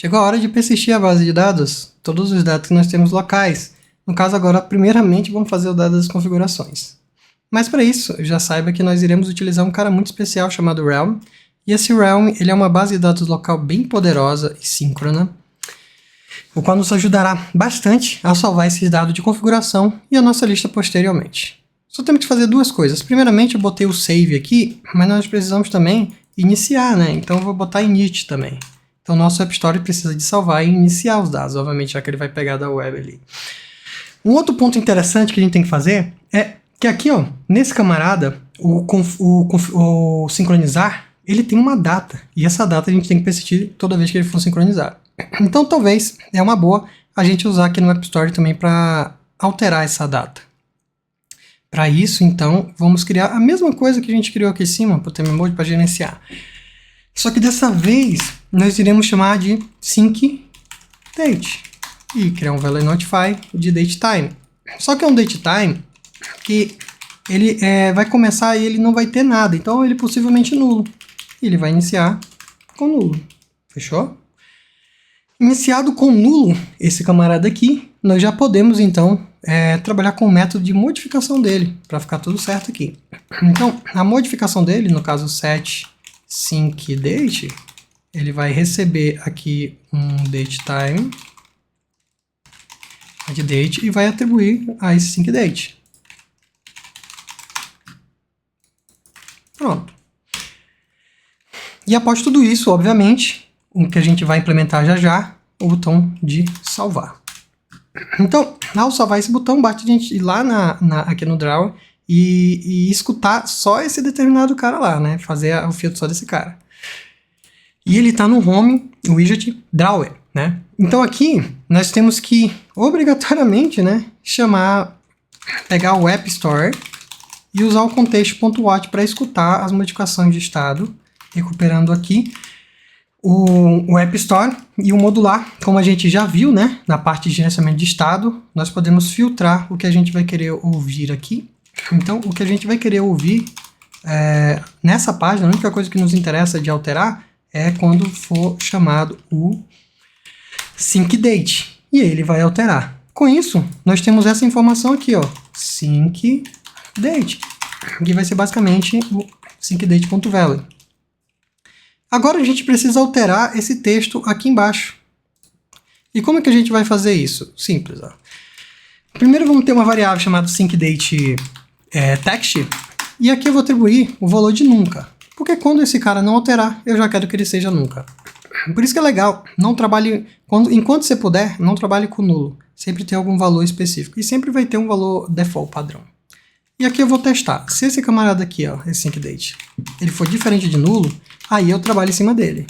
Chegou a hora de persistir a base de dados, todos os dados que nós temos locais. No caso agora, primeiramente, vamos fazer o dado das configurações. Mas para isso, já saiba que nós iremos utilizar um cara muito especial chamado Realm. E esse Realm ele é uma base de dados local bem poderosa e síncrona, o qual nos ajudará bastante a salvar esses dados de configuração e a nossa lista posteriormente. Só temos que fazer duas coisas. Primeiramente, eu botei o save aqui, mas nós precisamos também iniciar, né? Então eu vou botar init também. Então, nosso App Store precisa de salvar e iniciar os dados, obviamente, já que ele vai pegar da web ali. Um outro ponto interessante que a gente tem que fazer é que aqui, ó, nesse camarada, o sincronizar, ele tem uma data. E essa data a gente tem que persistir toda vez que ele for sincronizado. Então, talvez é uma boa a gente usar aqui no App Store também para alterar essa data. Para isso, então, vamos criar a mesma coisa que a gente criou aqui em cima, para o Theme Mode, para gerenciar. Só que dessa vez, nós iremos chamar de syncDate e criar um value notify de datetime. Só que é um datetime que ele vai começar e ele não vai ter nada, então ele possivelmente nulo. Ele vai iniciar com nulo. Fechou? Iniciado com nulo, esse camarada aqui, nós já podemos então trabalhar com o método de modificação dele, para ficar tudo certo aqui. Então, a modificação dele, no caso set syncDate, ele vai receber aqui um datetime de date e vai atribuir a esse syncDate. Pronto. E após tudo isso, obviamente, o que a gente vai implementar já já, o botão de salvar. Então, ao salvar esse botão, basta a gente ir lá aqui no Drawer e escutar só esse determinado cara lá, né? Fazer o filtro só desse cara. E ele está no Home Widget Drawer, né? Então aqui nós temos que obrigatoriamente, né, pegar o App Store e usar o contexto.watch para escutar as modificações de estado, recuperando aqui o App Store e o modular, como a gente já viu, né, na parte de gerenciamento de estado, nós podemos filtrar o que a gente vai querer ouvir aqui. Então, o que a gente vai querer ouvir nessa página, a única coisa que nos interessa de alterar é quando for chamado o syncDate, e ele vai alterar. Com isso, nós temos essa informação aqui, ó, syncDate, que vai ser basicamente o syncDate.value. Agora a gente precisa alterar esse texto aqui embaixo. E como é que a gente vai fazer isso? Simples, ó. Primeiro vamos ter uma variável chamada syncDate text, e aqui eu vou atribuir o valor de nunca, porque quando esse cara não alterar, eu já quero que ele seja nunca. Por isso que é legal, não trabalhe, enquanto você puder, não trabalhe com nulo. Sempre tem algum valor específico, e sempre vai ter um valor default padrão. E aqui eu vou testar. Se esse camarada aqui, ó, esse syncDate, ele for diferente de nulo, aí eu trabalho em cima dele.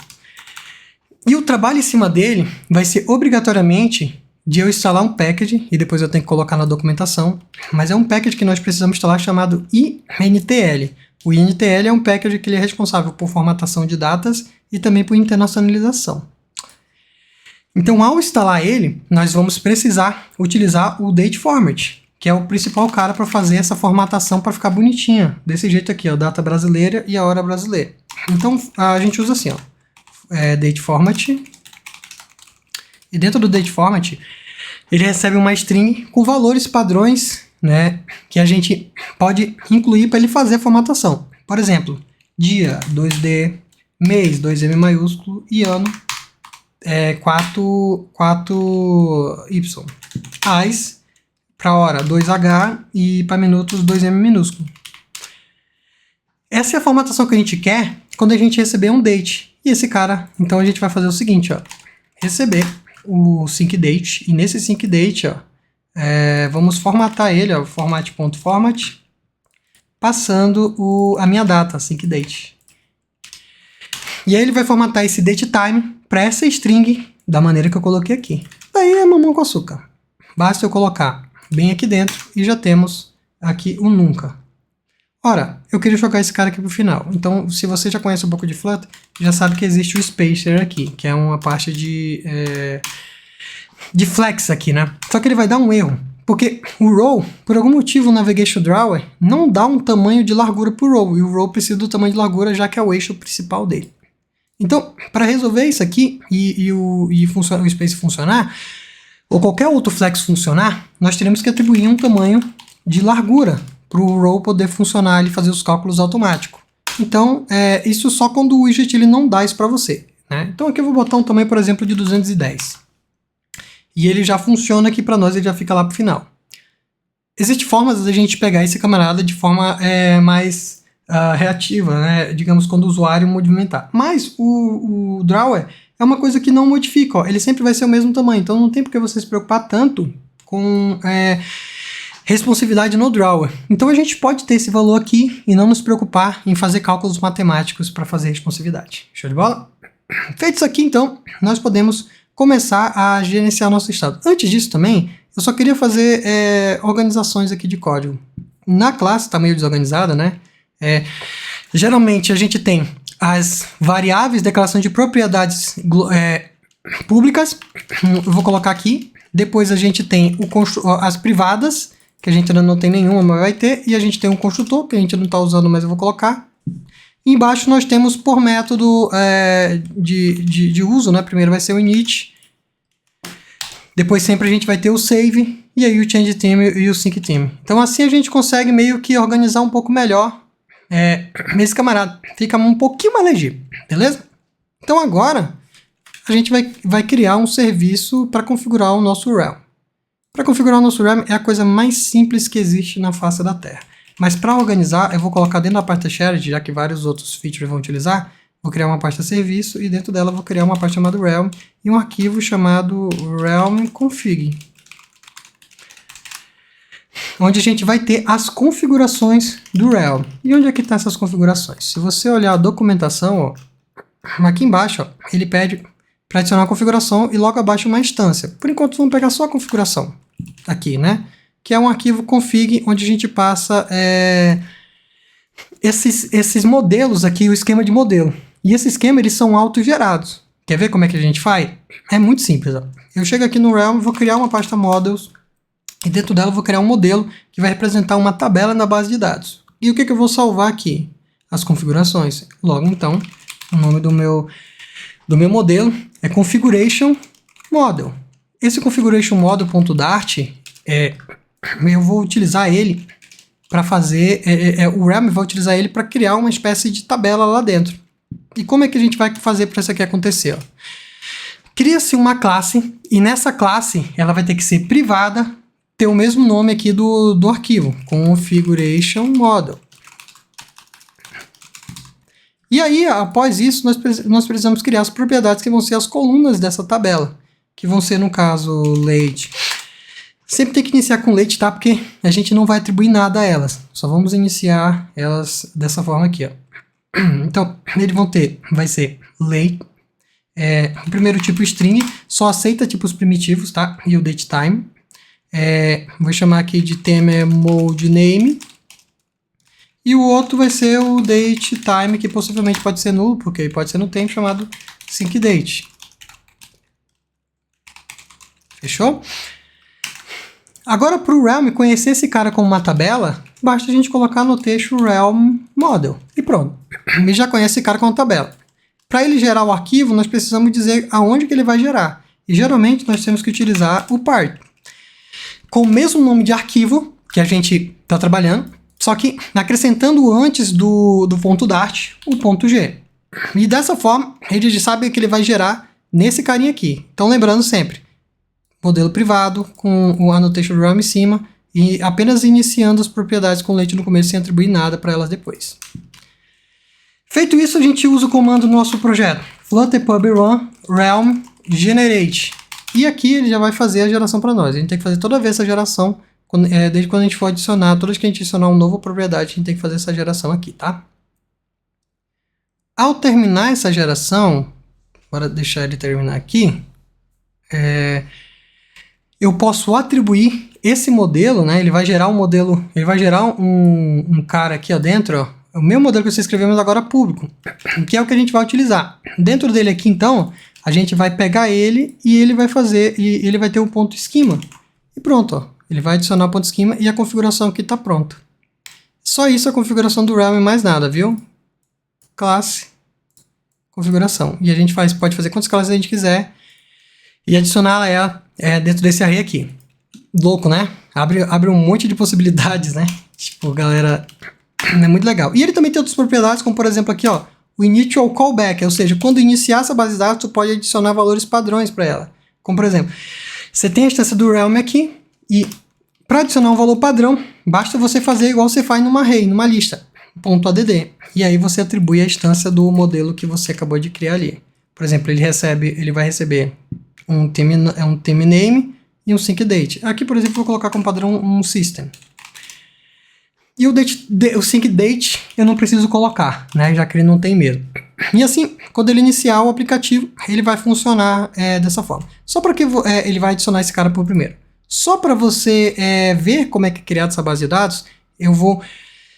E o trabalho em cima dele vai ser obrigatoriamente de eu instalar um package, e depois eu tenho que colocar na documentação, mas é um package que nós precisamos instalar chamado INTL. O INTL é um package que ele é responsável por formatação de datas e também por internacionalização. Então, ao instalar ele, nós vamos precisar utilizar o dateFormat, que é o principal cara para fazer essa formatação para ficar bonitinha. Desse jeito aqui, ó, data brasileira e a hora brasileira. Então, a gente usa assim, ó, dateFormat. E dentro do dateFormat, ele recebe uma string com valores padrões, né, que a gente pode incluir para ele fazer a formatação. Por exemplo, dia 2D, mês 2M maiúsculo e ano 4Y. AS para hora 2H e para minutos 2M minúsculo. Essa é a formatação que a gente quer quando a gente receber um date. E esse cara, então a gente vai fazer o seguinte, ó, receber o syncDate, e nesse syncDate, ó, vamos formatar ele, ó, format.format, passando a minha data, syncDate. E aí ele vai formatar esse datetime para essa string da maneira que eu coloquei aqui. Daí é mamão com açúcar. Basta eu colocar bem aqui dentro e já temos aqui o nunca. Ora, eu queria jogar esse cara aqui pro final. Então, se você já conhece um pouco de Flutter, já sabe que existe o spacer aqui, que é uma parte de flex aqui, né? Só que ele vai dar um erro, porque o row, por algum motivo, o Navigation Drawer não dá um tamanho de largura pro row, e o row precisa do tamanho de largura, já que é o eixo principal dele. Então, para resolver isso aqui e o space funcionar, ou qualquer outro flex funcionar, nós teremos que atribuir um tamanho de largura para o row poder funcionar e fazer os cálculos automáticos. Então, isso só quando o widget ele não dá isso para você, né? Então aqui eu vou botar um tamanho, por exemplo, de 210. E ele já funciona aqui para nós, ele já fica lá para o final. Existem formas de a gente pegar esse camarada de forma mais reativa, né? Digamos, quando o usuário movimentar. Mas o drawer é uma coisa que não modifica, ó. Ele sempre vai ser o mesmo tamanho, então não tem por que você se preocupar tanto com responsividade no drawer. Então a gente pode ter esse valor aqui e não nos preocupar em fazer cálculos matemáticos para fazer responsividade. Show de bola? Feito isso aqui, então, nós podemos começar a gerenciar nosso estado. Antes disso também, eu só queria fazer organizações aqui de código. Na classe está meio desorganizada, né? Geralmente a gente tem as variáveis, declaração de propriedades públicas, eu vou colocar aqui. Depois a gente tem as privadas, que a gente ainda não tem nenhuma, mas vai ter. E a gente tem um construtor, que a gente não está usando, mas eu vou colocar. E embaixo nós temos por método de uso, né? Primeiro vai ser o init. Depois sempre a gente vai ter o save. E aí o change theme e o sync theme. Então assim a gente consegue meio que organizar um pouco melhor esse camarada. Fica um pouquinho mais legível, beleza? Então agora a gente vai criar um serviço para configurar o nosso Realm. Para configurar o nosso Realm é a coisa mais simples que existe na face da Terra. Mas para organizar, eu vou colocar dentro da pasta shared, já que vários outros features vão utilizar, vou criar uma pasta serviço e dentro dela vou criar uma pasta chamada Realm e um arquivo chamado Realm config, onde a gente vai ter as configurações do Realm. E onde é que estão essas configurações? Se você olhar a documentação, ó, aqui embaixo, ó, ele pede para adicionar a configuração e logo abaixo uma instância. Por enquanto vamos pegar só a configuração aqui, né? Que é um arquivo config onde a gente passa esses modelos aqui, o esquema de modelo. E esse esquema eles são autogerados. Quer ver como é que a gente faz? É muito simples. Ó. Eu chego aqui no Realm, vou criar uma pasta models e dentro dela eu vou criar um modelo que vai representar uma tabela na base de dados. E o que eu vou salvar aqui? As configurações. Logo então, o nome do meu modelo é configuration model. Esse configuration model.dart eu vou utilizar ele para fazer, o Realm vai utilizar ele para criar uma espécie de tabela lá dentro. E como é que a gente vai fazer para isso aqui acontecer? Cria-se uma classe e nessa classe ela vai ter que ser privada, ter o mesmo nome aqui do arquivo, configuration model. E aí, após isso, nós precisamos criar as propriedades que vão ser as colunas dessa tabela, que vão ser, no caso, late. Sempre tem que iniciar com late, tá? Porque a gente não vai atribuir nada a elas. Só vamos iniciar elas dessa forma aqui, ó. Então, eles vai ser late. O primeiro tipo string, só aceita tipos primitivos, tá? E o datetime. Vou chamar aqui de theme mode name. E o outro vai ser o datetime, que possivelmente pode ser nulo, porque pode ser no tempo chamado syncDate. Fechou? Agora, para o Realm conhecer esse cara como uma tabela, basta a gente colocar no texto Realm Model. E pronto. Ele já conhece esse cara como uma tabela. Para ele gerar o arquivo, nós precisamos dizer aonde que ele vai gerar. E geralmente nós temos que utilizar o part. Com o mesmo nome de arquivo que a gente está trabalhando, só que acrescentando antes do ponto Dart o ponto G. E dessa forma, ele já sabe que ele vai gerar nesse carinha aqui. Então lembrando sempre, modelo privado com o annotation Realm em cima e apenas iniciando as propriedades com leite no começo sem atribuir nada para elas depois. Feito isso, a gente usa o comando no nosso projeto flutter pub run realm generate. E aqui ele já vai fazer a geração para nós. A gente tem que fazer toda vez essa geração, desde quando a gente for adicionar, toda vez que a gente adicionar uma nova propriedade, a gente tem que fazer essa geração aqui, tá? Ao terminar essa geração, bora deixar ele terminar aqui, eu posso atribuir esse modelo, né? Ele vai gerar um modelo, ele vai gerar um cara aqui ó, dentro, ó, o mesmo modelo que você escreveu, mas agora público, que é o que a gente vai utilizar. Dentro dele aqui, então, a gente vai pegar ele e ele vai fazer, e ele vai ter um ponto esquema. E pronto, ó. Ele vai adicionar o ponto esquema e a configuração aqui está pronta. Só isso a configuração do Realm e mais nada, viu? Classe, configuração. E a gente pode fazer quantas classes a gente quiser e adicionar ela dentro desse array aqui. Louco, né? Abre um monte de possibilidades, né? Tipo, galera, é muito legal. E ele também tem outras propriedades, como por exemplo aqui, ó, o initial callback, ou seja, quando iniciar essa base de dados, tu pode adicionar valores padrões para ela. Como por exemplo, você tem a instância do realm aqui, e para adicionar um valor padrão, basta você fazer igual você faz numa array, numa lista, .add. E aí você atribui a instância do modelo que você acabou de criar ali. Por exemplo, ele vai receber um theme name e um sync date. Aqui, por exemplo, vou colocar como padrão um system. E o sync date eu não preciso colocar, né, já que ele não tem mesmo. E assim, quando ele iniciar o aplicativo, ele vai funcionar dessa forma. Só para que ele vai adicionar esse cara por primeiro. Só para você ver como é que é criada essa base de dados, eu vou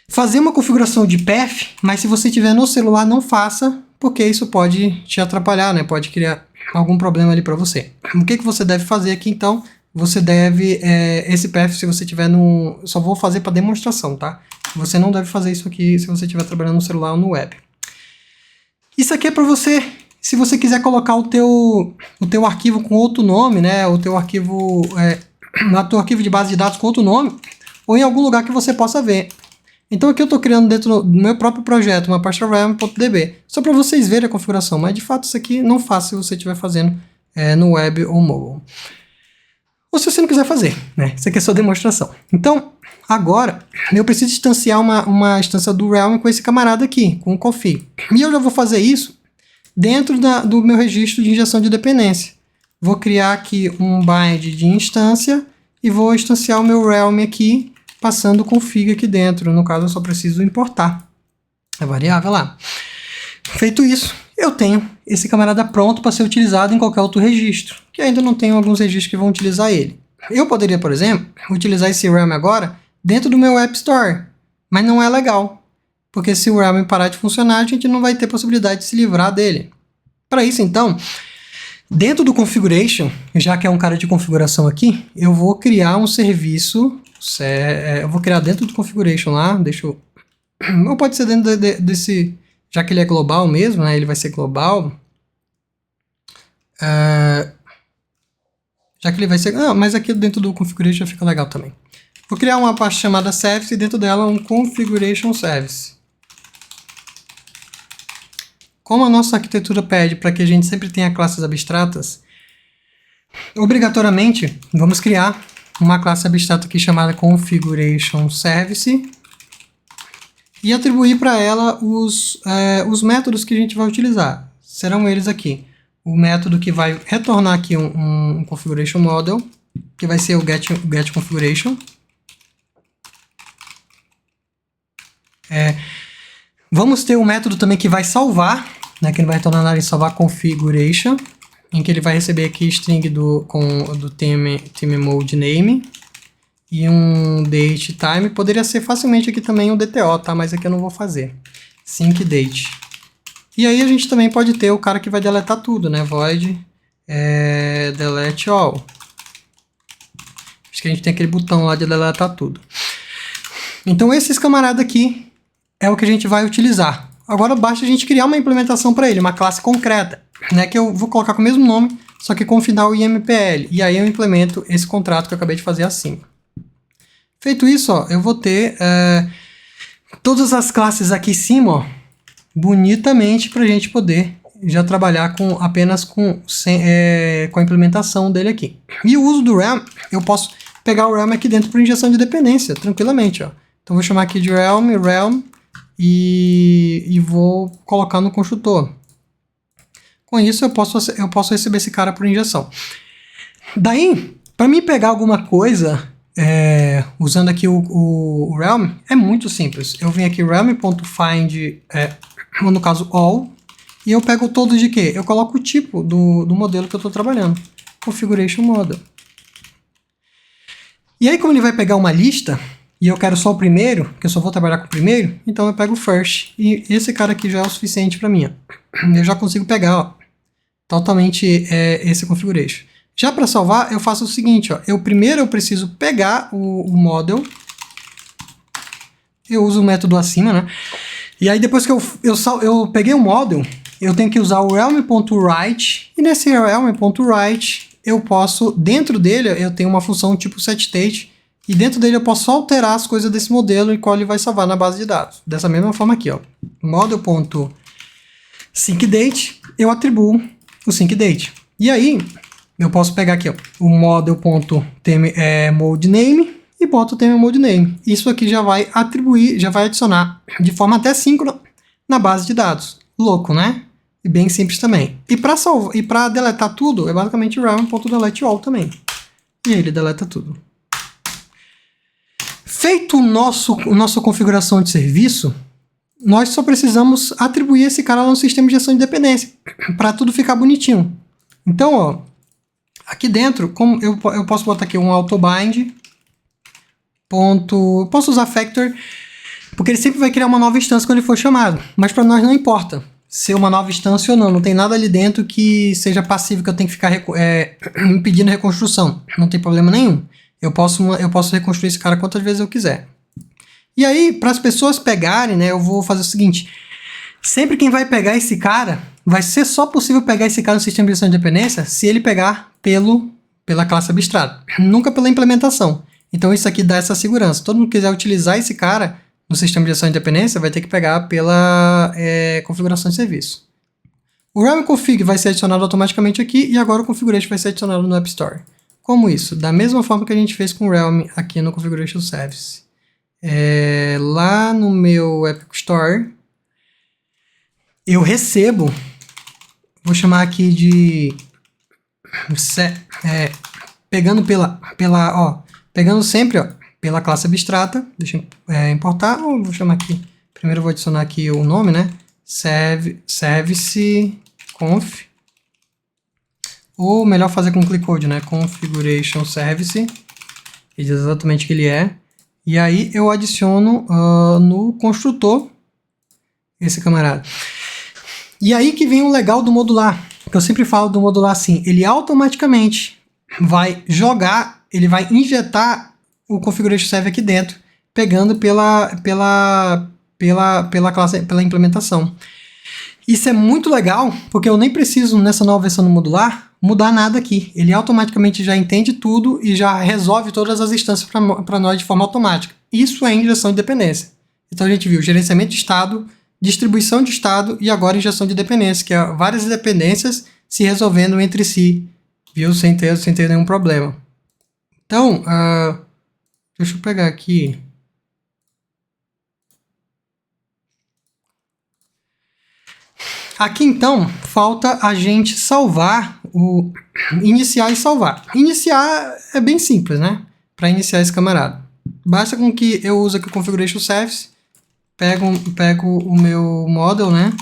fazer uma configuração de path, mas se você tiver no celular, não faça, porque isso pode te atrapalhar, né? Pode criar algum problema ali para você. O que você deve fazer aqui, então? Você deve, esse path, se você tiver no... Só vou fazer para demonstração, tá? Você não deve fazer isso aqui se você estiver trabalhando no celular ou no web. Isso aqui é para você, se você quiser colocar o teu arquivo com outro nome, né? O teu arquivo, teu arquivo de base de dados com outro nome, ou em algum lugar que você possa ver. Então aqui eu estou criando dentro do meu próprio projeto uma pasta realm.db, só para vocês verem a configuração, mas de fato isso aqui não faça se você estiver fazendo no web ou mobile. Ou se você não quiser fazer, né? Isso aqui é só demonstração. Então, agora, eu preciso instanciar uma instância do Realm com esse camarada aqui, com o config. E eu já vou fazer isso dentro do meu registro de injeção de dependência. Vou criar aqui um bind de instância e vou instanciar o meu Realm aqui, passando o config aqui dentro. No caso, eu só preciso importar a variável lá. Feito isso, eu tenho esse camarada pronto para ser utilizado em qualquer outro registro, que ainda não tenho alguns registros que vão utilizar ele. Eu poderia, por exemplo, utilizar esse Realm agora dentro do meu App Store, mas não é legal, porque se o Realm parar de funcionar, a gente não vai ter possibilidade de se livrar dele. Para isso, então, dentro do Configuration, já que é um cara de configuração aqui, eu vou criar um serviço, eu vou criar dentro do Configuration lá, ou pode ser dentro desse... Já que ele é global mesmo, né? Ele vai ser global. Já que ele vai ser... mas aqui dentro do Configuration fica legal também. Vou criar uma pasta chamada Service e dentro dela um Configuration Service. Como a nossa arquitetura pede para que a gente sempre tenha classes abstratas, obrigatoriamente vamos criar uma classe abstrata aqui chamada Configuration Service e atribuir para ela os métodos que a gente vai utilizar. Serão eles aqui. O método que vai retornar aqui um Configuration Model, que vai ser o get configuration. Vamos ter um método também que vai salvar, né, que ele vai retornar na área de salvar configuration, em que ele vai receber aqui string do theme mode name. E um date time, poderia ser facilmente aqui também um DTO, tá? Mas aqui eu não vou fazer. Sync date. E aí a gente também pode ter o cara que vai deletar tudo, né? Void delete all. Acho que a gente tem aquele botão lá de deletar tudo. Então esses camaradas aqui é o que a gente vai utilizar. Agora basta a gente criar uma implementação para ele, uma classe concreta, né? Que eu vou colocar com o mesmo nome, só que com o final IMPL. E aí eu implemento esse contrato que eu acabei de fazer assim. Feito isso, ó, eu vou ter todas as classes aqui em cima, ó, bonitamente, para a gente poder já trabalhar apenas com a implementação dele aqui. E o uso do Realm, eu posso pegar o Realm aqui dentro para injeção de dependência, tranquilamente. Ó. Então vou chamar aqui de Realm, e vou colocar no construtor. Com isso eu posso receber esse cara por injeção. Daí, para mim pegar alguma coisa... usando aqui o Realm, é muito simples. Eu venho aqui realm.find, no caso all, e eu pego todos de quê? Eu coloco o tipo do modelo que eu estou trabalhando. Configuration Model. E aí, como ele vai pegar uma lista, e eu quero só o primeiro, que eu só vou trabalhar com o primeiro, então eu pego o first. E esse cara aqui já é o suficiente para mim. Ó. Eu já consigo pegar, ó, totalmente esse configuration. Já para salvar, eu faço o seguinte, ó, primeiro eu preciso pegar o model, eu uso o método acima, né? E aí depois que eu peguei o model, eu tenho que usar o realm.write, e nesse realm.write eu posso, dentro dele, eu tenho uma função tipo setState, e dentro dele eu posso alterar as coisas desse modelo e qual ele vai salvar na base de dados. Dessa mesma forma aqui, ó. Model.syncDate, eu atribuo o syncDate. E aí, eu posso pegar aqui, ó, o model.modename e boto o ThemeModeName. Isso aqui já vai atribuir, já vai adicionar de forma até síncrona na base de dados. Louco, né? E bem simples também. E para salvar, e para deletar tudo, é basicamente realm.deleteAll também. E aí ele deleta tudo. Feito nossa configuração de serviço, nós só precisamos atribuir esse cara lá no sistema de gestão de dependência, para tudo ficar bonitinho. Então, ó, aqui dentro, como eu posso botar aqui um autobind, eu posso usar factor, porque ele sempre vai criar uma nova instância quando ele for chamado, mas para nós não importa ser uma nova instância ou não, não tem nada ali dentro que seja passivo que eu tenho que ficar impedindo a reconstrução, não tem problema nenhum. Eu posso reconstruir esse cara quantas vezes eu quiser. E aí, para as pessoas pegarem, né, eu vou fazer o seguinte, sempre quem vai pegar esse cara, vai ser só possível pegar esse cara no sistema de gestão de dependência se ele pegar pela classe abstrata, nunca pela implementação. Então isso aqui dá essa segurança. Todo mundo que quiser utilizar esse cara no sistema de gestão de dependência vai ter que pegar pela configuração de serviço. O Realm Config vai ser adicionado automaticamente aqui e agora o Configuration vai ser adicionado no App Store. Como isso? Da mesma forma que a gente fez com o Realm aqui no Configuration Service. Lá no meu App Store, eu recebo, vou chamar aqui de pegando sempre pela classe abstrata, deixa eu importar, ou vou chamar aqui, primeiro eu vou adicionar aqui o nome, né, service.conf, ou melhor fazer com click code, né, configuration service, que diz exatamente o que ele é, e aí eu adiciono no construtor esse camarada. E aí que vem o legal do modular, que eu sempre falo do modular assim, ele automaticamente vai jogar, ele vai injetar o configuration server aqui dentro, pegando pela classe, pela implementação. Isso é muito legal, porque eu nem preciso, nessa nova versão do modular, mudar nada aqui. Ele automaticamente já entende tudo e já resolve todas as instâncias para nós de forma automática. Isso é injeção de dependência. Então a gente viu gerenciamento de estado, distribuição de estado e agora injeção de dependência, que é várias dependências se resolvendo entre si, viu? Sem ter nenhum problema. Então, deixa eu pegar aqui. Aqui então, falta a gente salvar, iniciar e salvar. Iniciar é bem simples, né? Para iniciar esse camarada. Basta com que eu use aqui o Configuration Service, pego o meu model, né?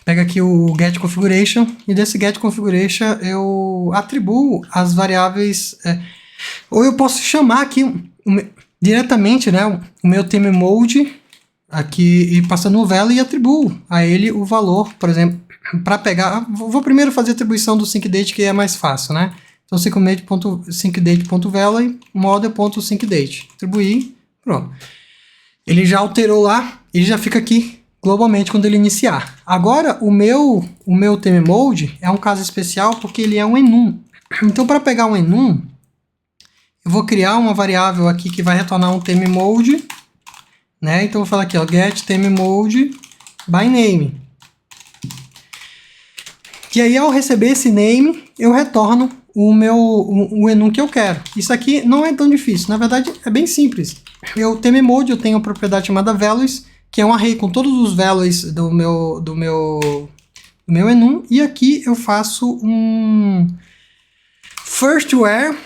Pega aqui o get configuration e desse get configuration eu atribuo as variáveis, ou eu posso chamar aqui diretamente, né, o meu ThemeMode aqui e passando no value e atribuo a ele o valor, por exemplo, para pegar, vou primeiro fazer a atribuição do syncDate que é mais fácil, né? Então syncDate.value model.syncDate, atribuir, pronto. Ele já alterou lá, ele já fica aqui globalmente quando ele iniciar. Agora, o meu ThemeMode é um caso especial porque ele é um enum. Então, para pegar um enum, eu vou criar uma variável aqui que vai retornar um ThemeMode, né? Então, eu vou falar aqui, ó, get ThemeMode by name. E aí, ao receber esse name, eu retorno o enum que eu quero. Isso aqui não é tão difícil. Na verdade, é bem simples. O ThemeMode, eu tenho uma propriedade chamada values, que é um array com todos os values do meu enum, e aqui eu faço um firstWhere,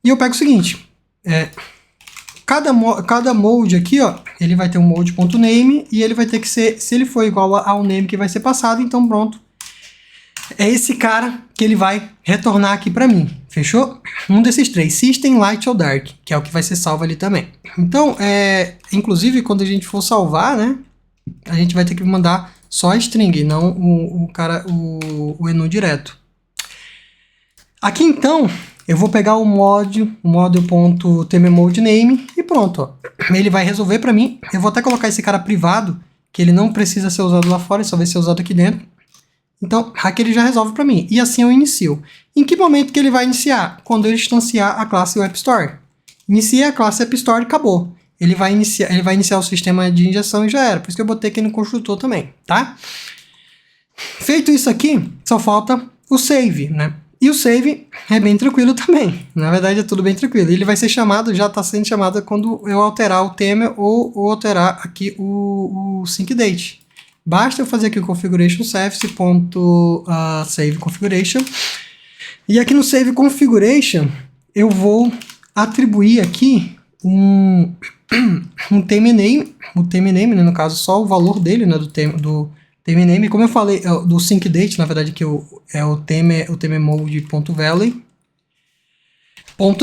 e eu pego o seguinte, cada mode aqui, ó, ele vai ter um mode.name, e ele vai ter que ser, se ele for igual ao name que vai ser passado, então pronto, é esse cara que ele vai retornar aqui para mim, fechou? Um desses três, System, Light ou Dark, que é o que vai ser salvo ali também. Então, inclusive, quando a gente for salvar, né, a gente vai ter que mandar só a string, não o enum direto. Aqui, então, eu vou pegar o model.ThemeModeName e pronto, ó. Ele vai resolver para mim. Eu vou até colocar esse cara privado, que ele não precisa ser usado lá fora, ele só vai ser usado aqui dentro. Então, aqui ele já resolve para mim. E assim eu inicio. Em que momento que ele vai iniciar? Quando eu instanciar a classe App Store. Iniciei a classe App Store e acabou. Ele vai iniciar o sistema de injeção e já era. Por isso que eu botei aqui no construtor também, tá? Feito isso aqui, só falta o save, né? E o save é bem tranquilo também. Na verdade, é tudo bem tranquilo. Ele vai ser chamado, já está sendo chamado quando eu alterar o tema ou alterar aqui o sync date. Basta eu fazer aqui o configuration service.save configuration. E aqui no save configuration, eu vou atribuir aqui um theme name. O theme name, né, no caso, só o valor dele, né, do theme name. Como eu falei, do sync date, na verdade, que é o theme mode.value.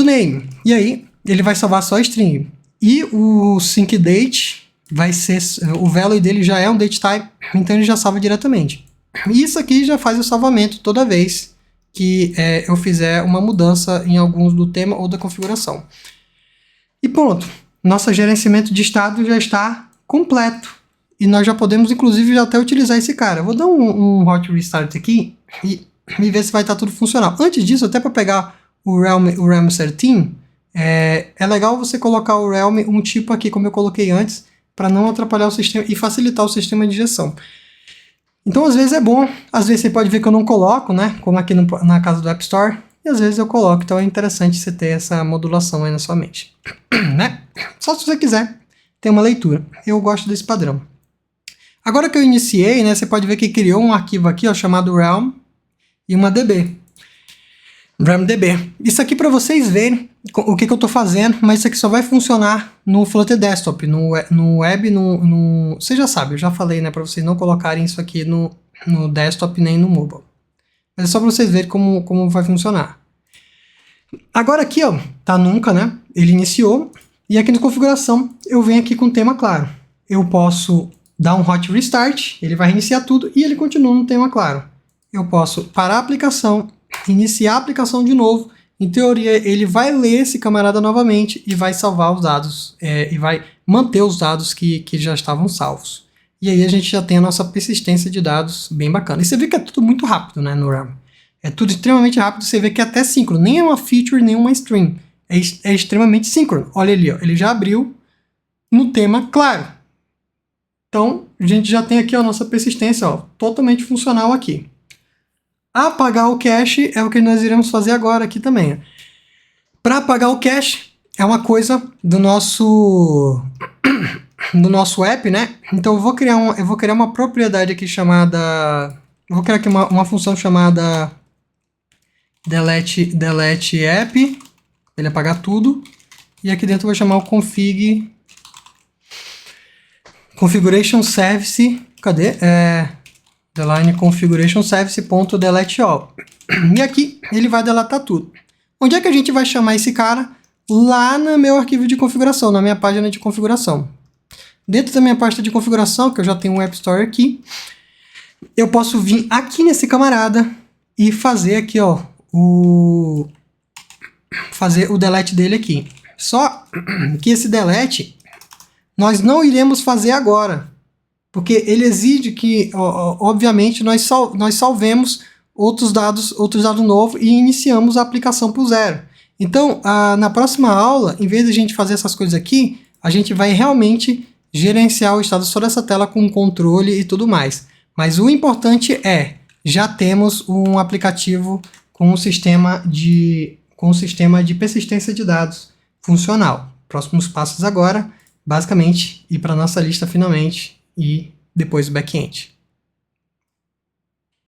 .name. E aí, ele vai salvar só a string. E o sync date vai ser, o value dele já é um date type, então ele já salva diretamente. E isso aqui já faz o salvamento toda vez que eu fizer uma mudança em alguns do tema ou da configuração. E pronto, nosso gerenciamento de estado já está completo. E nós já podemos, inclusive, já até utilizar esse cara. Eu vou dar um hot restart aqui e ver se vai estar tudo funcional. Antes disso, até para pegar o realm certinho, é legal você colocar o realm um tipo aqui, como eu coloquei antes, para não atrapalhar o sistema e facilitar o sistema de injeção. Então, às vezes é bom, às vezes você pode ver que eu não coloco, né? Como aqui na casa do App Store, e às vezes eu coloco. Então é interessante você ter essa modulação aí na sua mente, né? Só se você quiser ter uma leitura. Eu gosto desse padrão. Agora que eu iniciei, né? Você pode ver que criou um arquivo aqui, ó, chamado realm e uma db. RamDB. Isso aqui para vocês verem o que eu estou fazendo, mas isso aqui só vai funcionar no Flutter Desktop, no web, você já sabe, eu já falei, né, para vocês não colocarem isso aqui no desktop nem no mobile. Mas é só para vocês verem como vai funcionar. Agora aqui, ó, tá nunca, né, ele iniciou, e aqui na configuração eu venho aqui com o tema claro. Eu posso dar um hot restart, ele vai reiniciar tudo e ele continua no tema claro. Eu posso parar a aplicação, iniciar a aplicação de novo. Em teoria, ele vai ler esse camarada novamente e vai salvar os dados, e vai manter os dados que já estavam salvos. E aí a gente já tem a nossa persistência de dados bem bacana. E você vê que é tudo muito rápido, né, no RAM. É tudo extremamente rápido, você vê que é até síncrono. Nem é uma feature, nem uma string. É extremamente síncrono. Olha ali, ó, ele já abriu no tema claro. Então, a gente já tem aqui a nossa persistência, ó, totalmente funcional aqui. Apagar o cache é o que nós iremos fazer agora aqui também. Para apagar o cache é uma coisa do nosso app, né? Então eu vou criar uma propriedade aqui chamada, eu vou criar aqui uma função chamada delete app, ele apagar tudo, e aqui dentro eu vou chamar o configuration service, cadê? The line configuration service.delete all. E aqui ele vai deletar tudo. Onde é que a gente vai chamar esse cara? Lá no meu arquivo de configuração, na minha página de configuração. Dentro da minha pasta de configuração, que eu já tenho um App Store aqui, eu posso vir aqui nesse camarada e fazer aqui, ó, fazer o delete dele aqui. Só que esse delete nós não iremos fazer agora. Porque ele exige que, obviamente, nós salvemos outros dados novos e iniciamos a aplicação por zero. Então, na próxima aula, em vez de a gente fazer essas coisas aqui, a gente vai realmente gerenciar o estado só dessa tela com controle e tudo mais. Mas o importante é, já temos um aplicativo com um sistema de persistência de dados funcional. Próximos passos agora, basicamente, ir para a nossa lista finalmente, e depois o back-end.